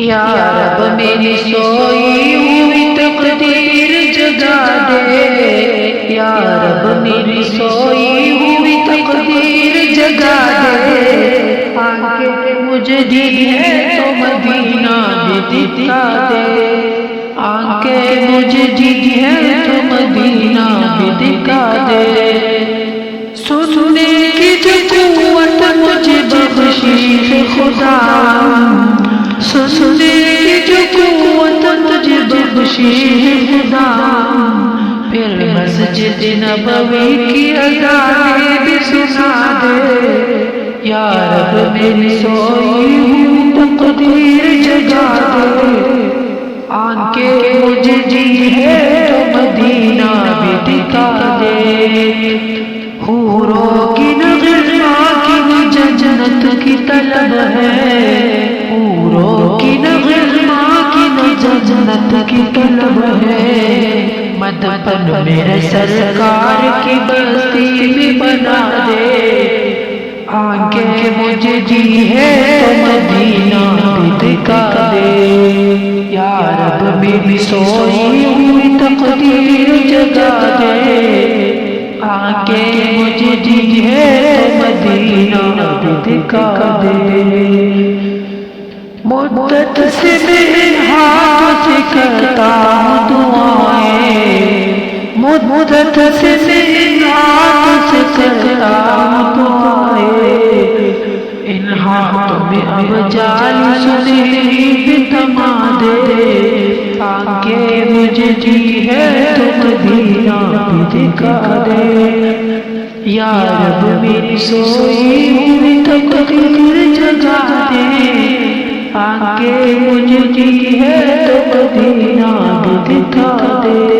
یا رب میری سوئی ہوئی تقدیر جگا دے، یا رب میری سوئی ہوئی تقدیر جگا دے، آنکھیں مجھے دی ہے تو مدینہ بھی دکھا دے، آنکھیں مجھے دی ہے تو مدینہ بھی دکھا دے، سننے کی جو قوت مجھے بخشی خدا، سننے کی جو قوت مجھے بخشی خدا، پھر مسجد نبوی کی اذانیں بھی سنا دے، یا رب میری سوئی ہوئی تقدیر جگا دے، آنکھیں مجھے دی ہے تو مدینہ بھی دکھا دے، حوروں کی نغمہ کی جنت کی طلب ہے، حوروں کی نغمہ کی جنت کی طلب ہے، مدفن میرے سرکار کی بستی میں بنا دے، آنکھیں مجھے دی ہے تو مدینہ بھی دکھا دے، یا رب میری سوئی ہوئی تقدیر جگا دے، آنکھیں مجھے دی ہے تو مدینہ بھی دکھا دے، مدت سے میرے ہاتھ سے کرتا ہوں دعائیں، مدت سے میرے ہاتھ سے کرتا ہوں دعائیں، ان ہاتھوں میں اب جال سنہری بھی تھما دے، آنکھیں مجھے دی ہے تو مدینہ بھی دکھا دے، یا رب میری سوئی ہوئی تقدیر جگا دے، آنکھیں مجھے دی ہے تو مدینہ بھی دکھا دے۔